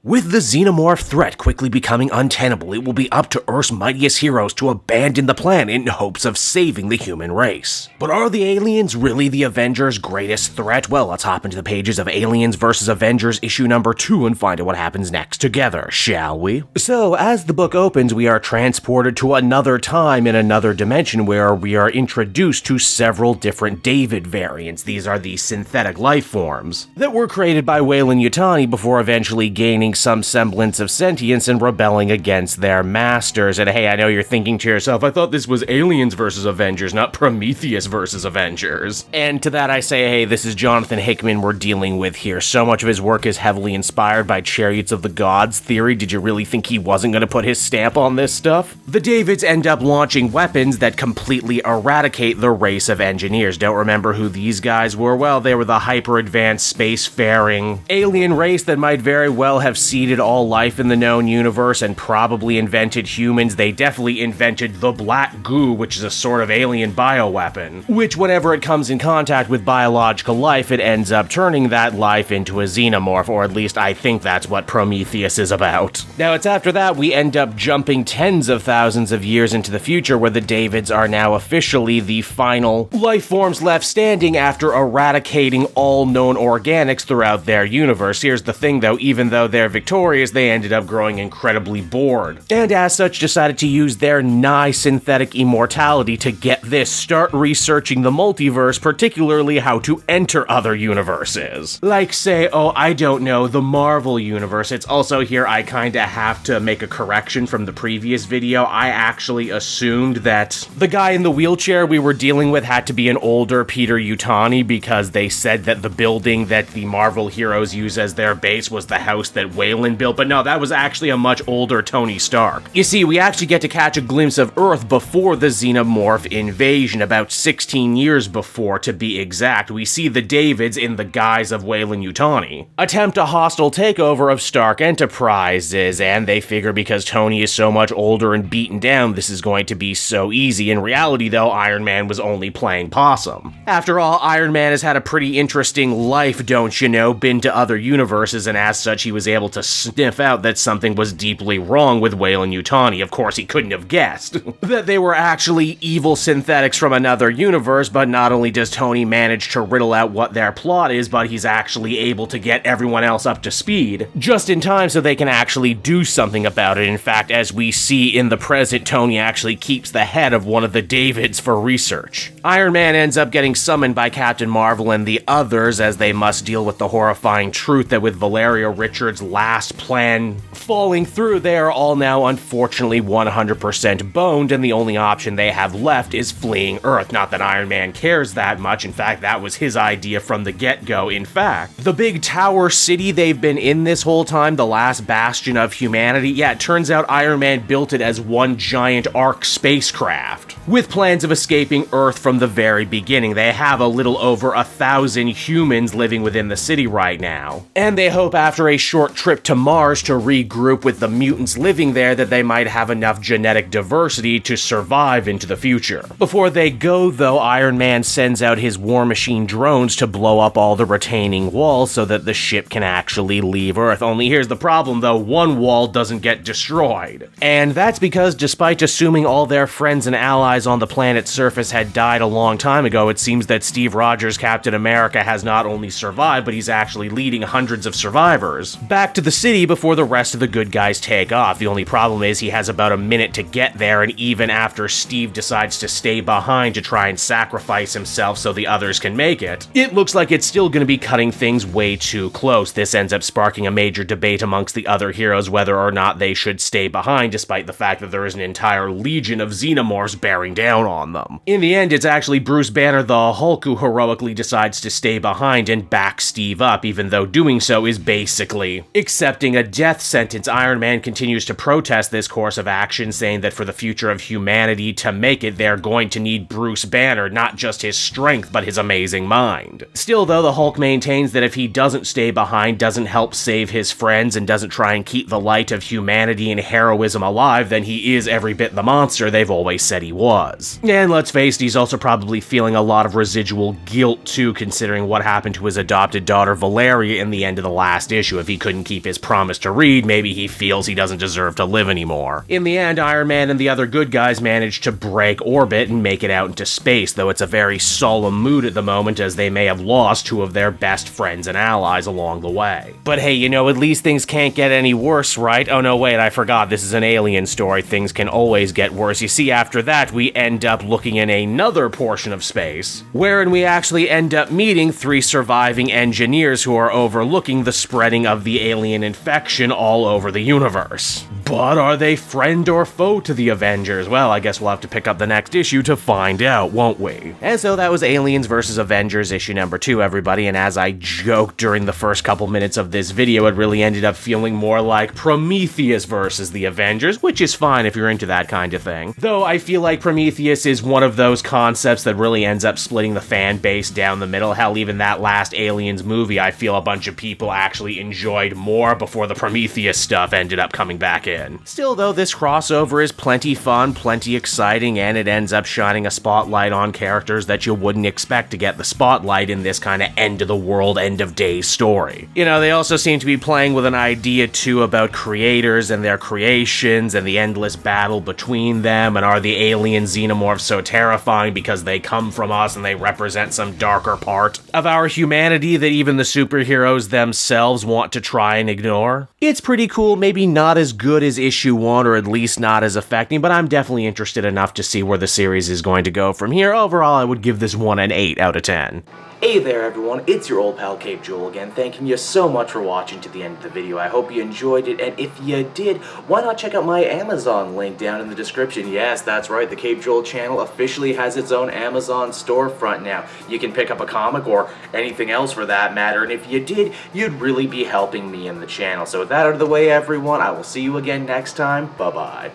With the Xenomorph threat quickly becoming untenable, it will be up to Earth's mightiest heroes to abandon the planet in hopes of saving the human race. But are the aliens really the Avengers' greatest threat? Well, let's hop into the pages of Aliens vs. Avengers issue number 2 and find out what happens next together, shall we? So, as the book opens, we are transported to another time in another dimension where we are introduced to several different David variants. These are the synthetic life forms that were created by Weyland-Yutani before eventually gaining some semblance of sentience and rebelling against their masters. And hey, I know you're thinking to yourself, I thought this was Aliens vs. Avengers, not Prometheus vs. Avengers. And to that I say, hey, this is Jonathan Hickman we're dealing with here. So much of his work is heavily inspired by Chariots of the Gods theory. Did you really think he wasn't going to put his stamp on this stuff? The Davids end up launching weapons that completely eradicate the race of engineers. Don't remember who these guys were? Well, they were the hyper-advanced spacefaring alien race that might very well have seeded all life in the known universe and probably invented humans. They definitely invented the black goo, which is a sort of alien bioweapon, which whenever it comes in contact with biological life, it ends up turning that life into a xenomorph, or at least I think that's what Prometheus is about. Now, it's after that we end up jumping tens of thousands of years into the future, where the Davids are now officially the final life forms left standing after eradicating all known organics throughout their universe. Here's the thing though, even though they're victorious, they ended up growing incredibly bored, and as such decided to use their nigh synthetic immortality to, get this, start researching the multiverse, particularly how to enter other universes. Like say, oh, I don't know, the Marvel universe. It's also here I kinda have to make a correction from the previous video. I actually assumed that the guy in the wheelchair we were dealing with had to be an older Peter Yutani, because they said that the building that the Marvel heroes use as their base was the house that Weyland built, but no, that was actually a much older Tony Stark. You see, we actually get to catch a glimpse of Earth before the Xenomorph invasion, about 16 years before to be exact. We see the Davids, in the guise of Weyland-Yutani, attempt a hostile takeover of Stark Enterprises, and they figure because Tony is so much older and beaten down, this is going to be so easy. In reality though, Iron Man was only playing possum. After all, Iron Man has had a pretty interesting life, don't you know, been to other universes, and as such he was able to sniff out that something was deeply wrong with Weyland-Yutani. Of course, he couldn't have guessed that they were actually evil synthetics from another universe, but not only does Tony manage to riddle out what their plot is, but he's actually able to get everyone else up to speed just in time so they can actually do something about it. In fact, as we see in the present, Tony actually keeps the head of one of the Davids for research. Iron Man ends up getting summoned by Captain Marvel and the others as they must deal with the horrifying truth that with Valeria Richards' last plan falling through, they are all now unfortunately 100% boned, and the only option they have left is fleeing Earth. Not that Iron Man cares that much, in fact that was his idea from the get-go. In fact, the big tower city they've been in this whole time, the last bastion of humanity, yeah, it turns out Iron Man built it as one giant Ark spacecraft, with plans of escaping Earth from the very beginning. They have a little over 1,000 humans living within the city right now, and they hope after a short trip to Mars to regroup with the mutants living there that they might have enough genetic diversity to survive into the future. Before they go though, Iron Man sends out his War Machine drones to blow up all the retaining walls so that the ship can actually leave Earth. Only here's the problem though, one wall doesn't get destroyed. And that's because despite assuming all their friends and allies on the planet's surface had died a long time ago, it seems that Steve Rogers' Captain America has not only survived, but he's actually leading hundreds of survivors back to the city before the rest of the good guys take off. The only problem is he has about a minute to get there, and even after Steve decides to stay behind to try and sacrifice himself so the others can make it, it looks like it's still going to be cutting things way too close. This ends up sparking a major debate amongst the other heroes whether or not they should stay behind, despite the fact that there is an entire legion of Xenomorphs bearing down on them. In the end, it's actually Bruce Banner the Hulk who heroically decides to stay behind and back Steve up, even though doing so is basically accepting a death sentence. Iron Man continues to protest this course of action, saying that for the future of humanity to make it, they're going to need Bruce Banner, not just his strength, but his amazing mind. Still though, the Hulk maintains that if he doesn't stay behind, doesn't help save his friends, and doesn't try and keep the light of humanity and heroism alive, then he is every bit the monster they've always said he was. And let's face it, he's also probably feeling a lot of residual guilt too, considering what happened to his adopted daughter Valeria in the end of the last issue. If he couldn't keep keep his promise to Reed, maybe he feels he doesn't deserve to live anymore. In the end, Iron Man and the other good guys manage to break orbit and make it out into space, though it's a very solemn mood at the moment as they may have lost two of their best friends and allies along the way. But hey, you know, at least things can't get any worse, right? Oh no, wait, I forgot, this is an Alien story, things can always get worse. You see, after that, we end up looking in another portion of space, wherein we actually end up meeting three surviving engineers who are overlooking the spreading of the alien infection all over the universe. But are they friend or foe to the Avengers? Well, I guess we'll have to pick up the next issue to find out, won't we? And so that was Aliens vs. Avengers issue number 2, everybody, and as I joked during the first couple minutes of this video, it really ended up feeling more like Prometheus versus the Avengers, which is fine if you're into that kind of thing. Though I feel like Prometheus is one of those concepts that really ends up splitting the fan base down the middle. Hell, even that last Aliens movie, I feel a bunch of people actually enjoyed more before the Prometheus stuff ended up coming back in. Still though, this crossover is plenty fun, plenty exciting, and it ends up shining a spotlight on characters that you wouldn't expect to get the spotlight in this kind of end-of-the-world, end-of-days story. You know, they also seem to be playing with an idea too about creators and their creations and the endless battle between them, and are the alien xenomorphs so terrifying because they come from us and they represent some darker part of our humanity that even the superheroes themselves want to try and ignore? It's pretty cool, maybe not as good as issue 1, or at least not as affecting, but I'm definitely interested enough to see where the series is going to go from here. Overall, I would give this one an 8 out of 10. Hey there everyone, it's your old pal Cape Joel again, thanking you so much for watching to the end of the video. I hope you enjoyed it, and if you did, why not check out my Amazon link down in the description. Yes, that's right, the Cape Joel channel officially has its own Amazon storefront now. You can pick up a comic or anything else for that matter, and if you did, you'd really be helping me in the channel. So with that out of the way everyone, I will see you again next time. Bye-bye.